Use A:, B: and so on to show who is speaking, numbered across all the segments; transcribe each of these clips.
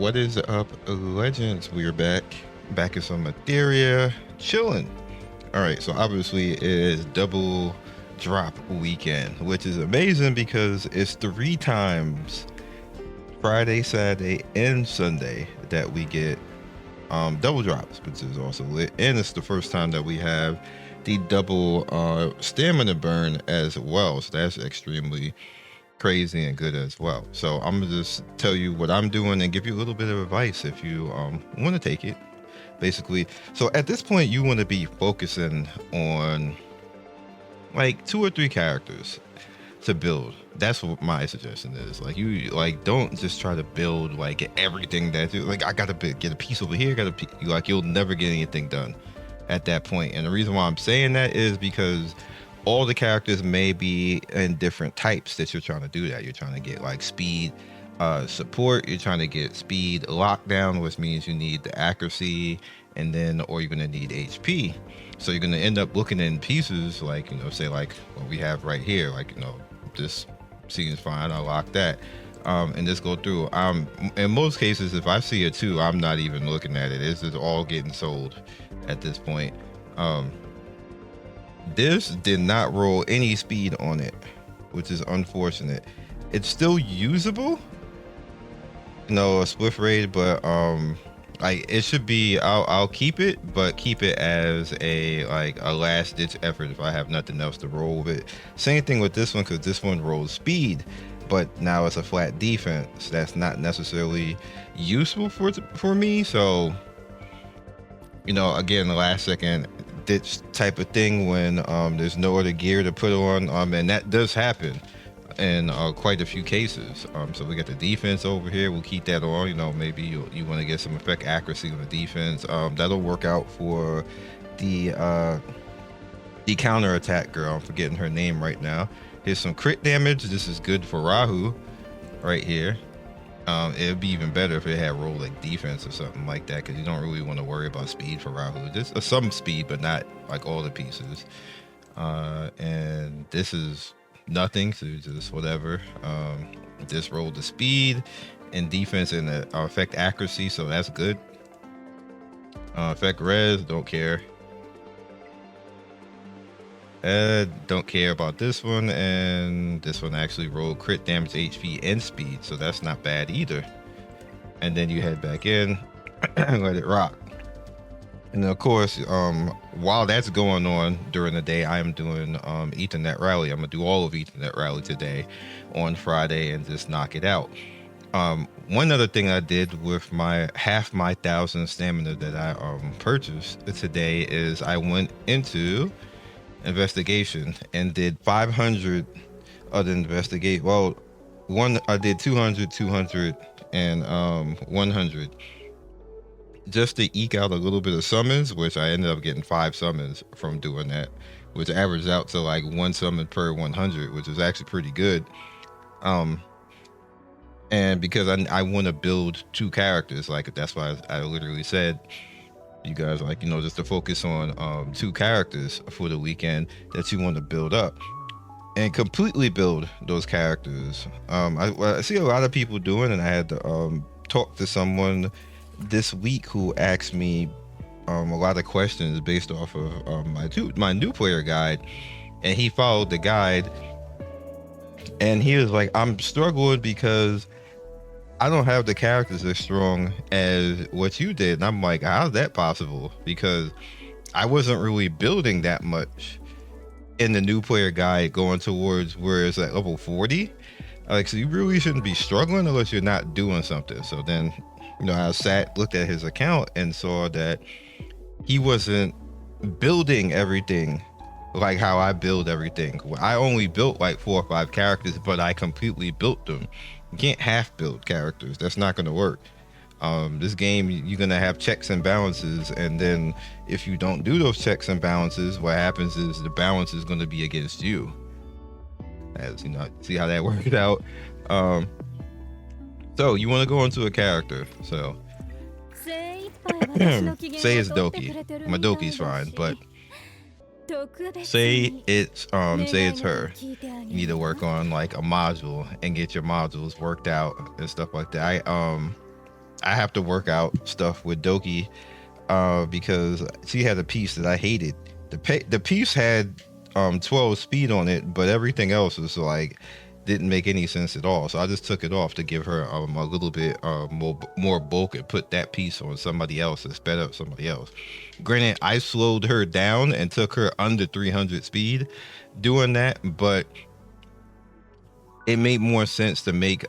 A: What is up, legends? We're back in some Etheria, chilling. All right, so obviously it is double drop weekend, which is amazing because it's 3 times Friday, Saturday, and Sunday that we get double drops, which is also lit. And it's the first time that we have the double stamina burn as well. So that's extremely crazy and good as well. So I'm gonna just tell you what I'm doing and give you a little bit of advice if you want to take it. Basically, so at this point you want to be focusing on like 2 or 3 characters to build. That's what my suggestion is. Like, you like don't just try to build like everything that you like. I gotta get a piece over here, like you'll never get anything done at that point. And the reason why I'm saying that is because all the characters may be in different types that you're trying to do that. You're trying to get like speed support, you're trying to get speed lockdown, which means you need the accuracy, and then or you're going to need HP. So you're going to end up looking in pieces like, say like what we have right here, like, this seems fine, I'll lock that, and just go through. In most cases, if I see a 2, I'm not even looking at it. It's just all getting sold at this point. This did not roll any speed on it, which is unfortunate. It's still usable, a swift raid, but like it should be. I'll keep it, but keep it as a last ditch effort if I have nothing else to roll with it. Same thing with this one, because this one rolls speed, but now it's a flat defense. That's not necessarily useful for me. So again, the last second ditch type of thing when there's no other gear to put on, and that does happen in quite a few cases. So we got the defense over here, we'll keep that on. Maybe you want to get some effect accuracy on the defense. That'll work out for the counter attack girl. I'm forgetting her name right now. Here's some crit damage. This is good for Rahu right here. It'd be even better if it had roll like defense or something like that, because you don't really want to worry about speed for Rahu. Just some speed, but not like all the pieces. And this is nothing, so just whatever. This rolled the speed and defense and the effect accuracy, so that's good. Effect res, don't care. Don't care about this one, and this one actually rolled crit damage, HP, and speed, so that's not bad either. And then you head back in and let it rock. And of course, while that's going on during the day, I'm doing Ethernet Rally. I'm gonna do all of Ethernet Rally today on Friday and just knock it out. One other thing I did with my half my 1,000 stamina that I purchased today is I went into investigation and did 500 of the investigate. Well, I did 200, 200, and 100, just to eke out a little bit of summons, which I ended up getting 5 summons from doing that, which averaged out to like 1 summon per 100, which is actually pretty good. And because I want to build 2 characters, like that's why I literally said you guys, like, just to focus on 2 characters for the weekend that you want to build up and completely build those characters. I see a lot of people doing, and I had to talk to someone this week who asked me a lot of questions based off of my new player guide, and he followed the guide, and he was like, I'm struggling because I don't have the characters as strong as what you did. And I'm like, how's that possible? Because I wasn't really building that much in the new player guide going towards where it's at level 40. Like, so you really shouldn't be struggling unless you're not doing something. So then, I looked at his account and saw that he wasn't building everything like how I build everything. I only built like 4 or 5 characters, but I completely built them. You can't half build characters. That's not going to work. This game, you're going to have checks and balances, and then if you don't do those checks and balances, what happens is the balance is going to be against you. As see how that worked out. So you want to go into a character. So say it's Doki. My Doki's fine, but say it's her. You need to work on like a module and get your modules worked out and stuff like that. I have to work out stuff with Doki because she had a piece that I hated. The piece had 12 speed on it, but everything else was like didn't make any sense at all. So I just took it off to give her a little bit more bulk and put that piece on somebody else and sped up somebody else. Granted, I slowed her down and took her under 300 speed doing that, but it made more sense to make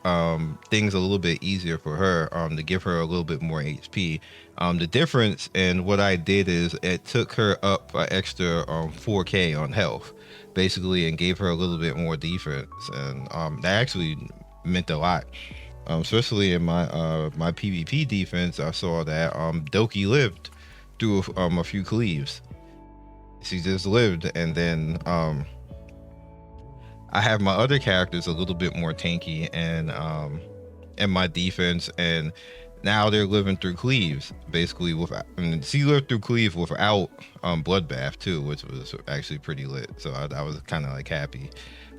A: things a little bit easier for her, to give her a little bit more HP. The difference in what I did is it took her up an extra 4k on health, basically, and gave her a little bit more defense, and that actually meant a lot. Especially in my my PvP defense, I saw that Doki lived through a few cleaves. She just lived, and then I have my other characters a little bit more tanky and my defense, and now they're living through cleaves basically without. And she lived through cleave without bloodbath too, which was actually pretty lit. So I was kind of like happy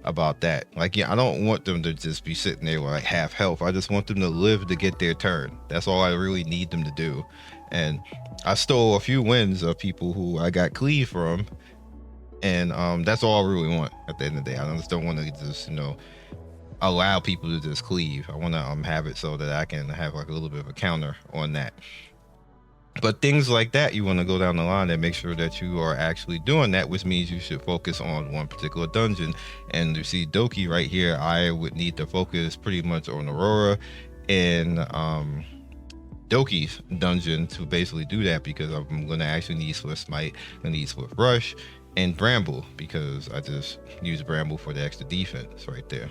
A: about that. Like, yeah, I don't want them to just be sitting there with like half health. I just want them to live to get their turn. That's all I really need them to do. And I stole a few wins of people who I got cleave from, and that's all I really want at the end of the day. I just don't want to just, you know, allow people to just cleave. I want to have it so that I can have like a little bit of a counter on that. But things like that, you want to go down the line and make sure that you are actually doing that, which means you should focus on one particular dungeon. And you see Doki right here, I would need to focus pretty much on Aurora and Doki's dungeon to basically do that, because I'm going to actually need Swift Smite, I need Swift Rush, and Bramble, because I just use Bramble for the extra defense right there.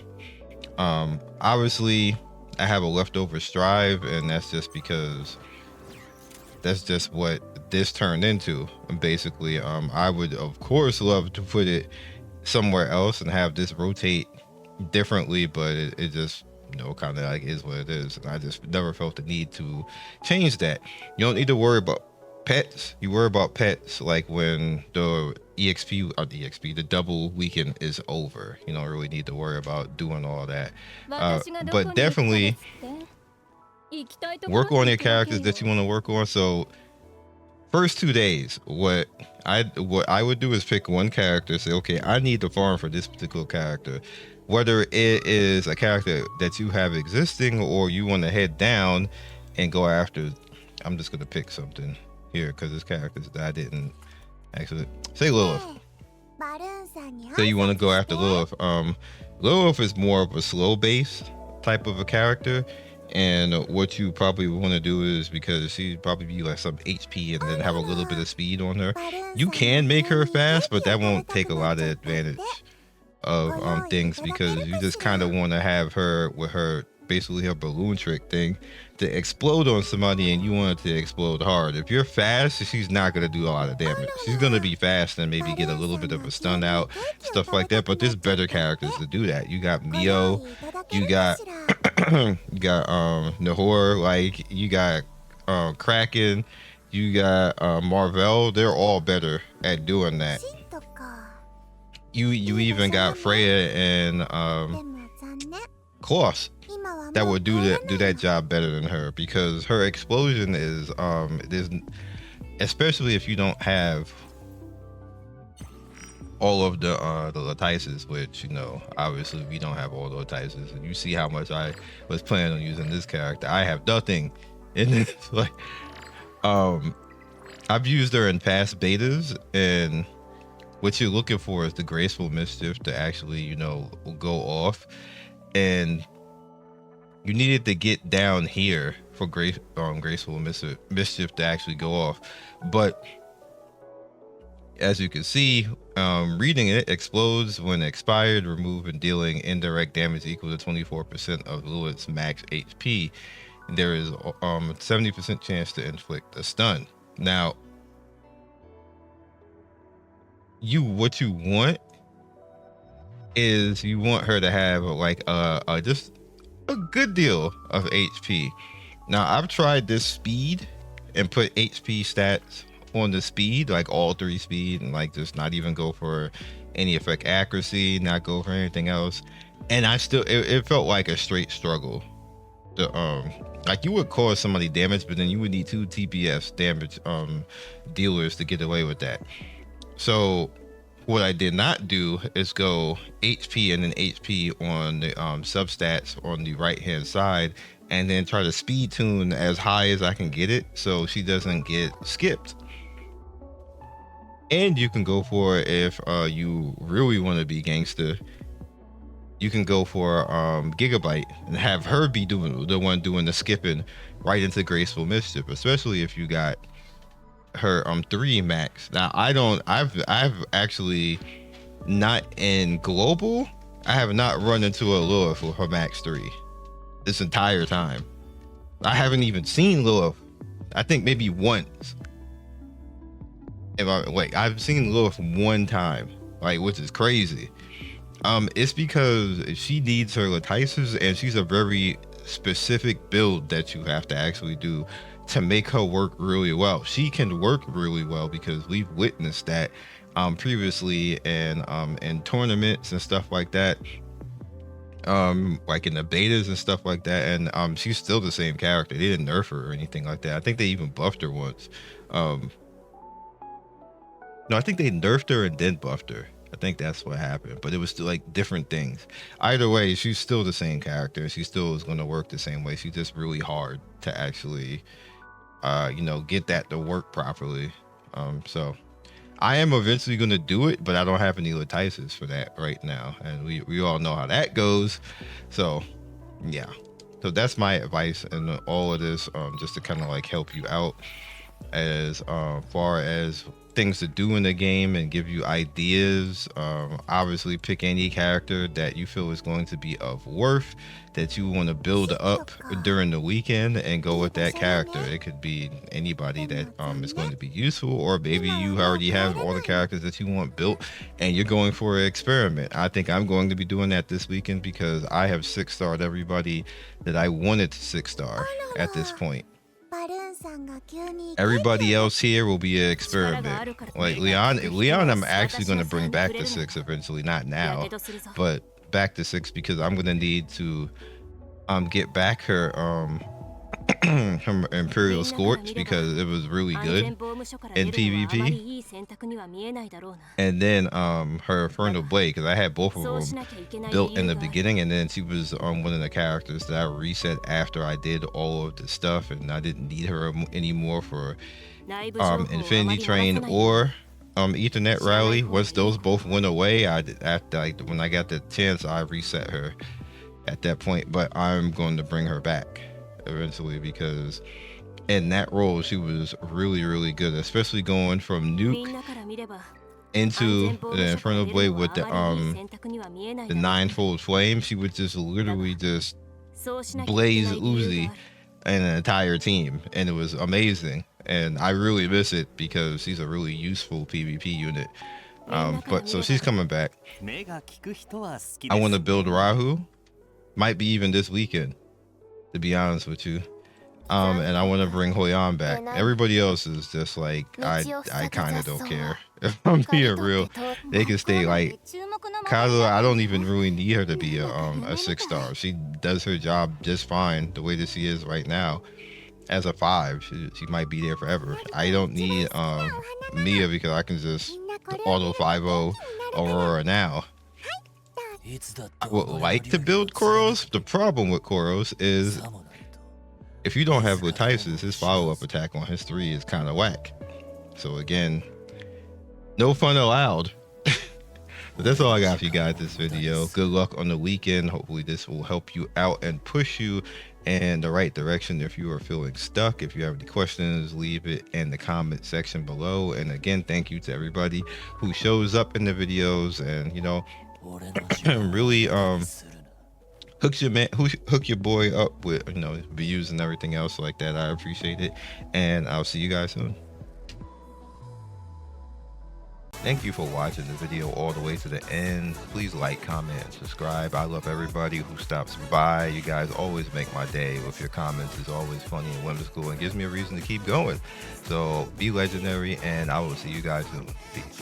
A: Obviously I have a leftover Strive, and that's just because that's just what this turned into. And basically I would of course love to put it somewhere else and have this rotate differently, but it just, you know, kind of like is what it is, and I just never felt the need to change that. You don't need to worry about pets. You worry about pets like when the the double weekend is over. You don't really need to worry about doing all that, but definitely work on your characters that you want to work on. So first 2 days, what I would do is pick one character, say, okay, I need to farm for this particular character, whether it is a character that you have existing or you want to head down and go after. I'm just gonna pick something here because it's characters that I didn't actually say. Lilith. So you want to go after Lilith. Lilith is more of a slow base type of a character, and what you probably want to do is, because she'd probably be like some HP and then have a little bit of speed on her, you can make her fast, but that won't take a lot of advantage of things, because you just kind of want to have her with her, basically her balloon trick thing, to explode on somebody, and you want it to explode hard. If you're fast, she's not going to do a lot of damage. She's going to be fast and maybe get a little bit of a stun out, stuff like that, but there's better characters to do that. You got Mio, you got you got Nahor, like you got Kraken, you got Marvel. They're all better at doing that. You even got Freya and Klaus that would do that job better than her, because her explosion is there's, especially if you don't have all of the Latices, which, you know, obviously we don't have all the Latices, and you see how much I was planning on using this character. I have nothing in it. Like I've used her in past betas, and what you're looking for is the graceful mischief to actually, you know, go off, and you needed to get down here for graceful mischief to actually go off. But as you can see, reading it, explodes when expired, remove and dealing indirect damage equal to 24% of Lilith's max HP. There is 70% chance to inflict a stun. Now, what you want is you want her to have like just a good deal of HP. Now, I've tried this speed and put HP stats on the speed, like all 3 speed, and like just not even go for any effect accuracy, not go for anything else, and I still it felt like a straight struggle to Like you would cause somebody damage, but then you would need 2 TPS damage dealers to get away with that. So what I did not do is go HP and then HP on the substats on the right hand side, and then try to speed tune as high as I can get it so she doesn't get skipped. And you can go for, if you really want to be gangster, you can go for Gigabyte and have her be doing the one doing the skipping right into Graceful Mischief, especially if you got her 3 max. Now I've actually not in global, I have not run into a Lilith with her max 3 this entire time. I haven't even seen Lilith, I think maybe once. I've seen Lilith 1 time, like, which is crazy. It's because she needs her Latices, and she's a very specific build that you have to actually do to make her work really well. She can work really well because we've witnessed that previously in tournaments and stuff like that, like in the betas and stuff like that, and she's still the same character. They didn't nerf her or anything like that. I think they even buffed her once. No, I think they nerfed her and then buffed her. I think that's what happened, but it was still like different things. Either way, she's still the same character. She still is going to work the same way. She's just really hard to actually get that to work properly. So I am eventually going to do it, but I don't have any Latices for that right now, and we all know how that goes. So yeah, so that's my advice in all of this, just to kind of like help you out as far as things to do in the game and give you ideas. Obviously pick any character that you feel is going to be of worth, that you want to build up during the weekend, and go with that character. It could be anybody that is going to be useful, or maybe you already have all the characters that you want built and you're going for an experiment. I think I'm going to be doing that this weekend because I have 6-starred everybody that I wanted to 6-star at this point. Everybody else here will be an experiment. Like Leon I'm actually going to bring back to 6 eventually, not now, but back to 6, because I'm going to need to get back her her Imperial Scorch, because it was really good in PvP, and then her Infernal Blade, because I had both of them built in the beginning, and then she was one of the characters that I reset after I did all of the stuff, and I didn't need her anymore for Infinity Train or Ethernet Rally. Once those both went away, when I got the chance, I reset her at that point. But I'm going to bring her back eventually, because in that role she was really, really good, especially going from nuke into the Infernal Blade with the 9-fold flame. She would just literally just blaze Uzi and an entire team, and it was amazing, and I really miss it because she's a really useful PvP unit. But so she's coming back. I want to build Rahu, might be even this weekend, to be honest with you. And I want to bring Hoyan back. Everybody else is just like, I kind of don't care. If I'm being real, they can stay. Like Kazuha, I don't even really need her to be a 6-star. She does her job just fine the way that she is right now. As a 5, she might be there forever. I don't need Mia, because I can just auto 5-0 Aurora now. I would like to build Koros. The problem with Koros is if you don't have Latices, his follow-up attack on his 3 is kind of whack. So again, no fun allowed. But that's all I got for you guys this video. Good luck on the weekend. Hopefully this will help you out and push you in the right direction if you are feeling stuck. If you have any questions, leave it in the comment section below. And again, thank you to everybody who shows up in the videos and, really hook your boy up with views and everything else like that. I appreciate it, and I'll see you guys soon. Thank you for watching the video all the way to the end. Please like, comment, and subscribe. I love everybody who stops by. You guys always make my day with your comments. It's always funny and whimsical and gives me a reason to keep going. So be legendary, and I will see you guys soon. Peace.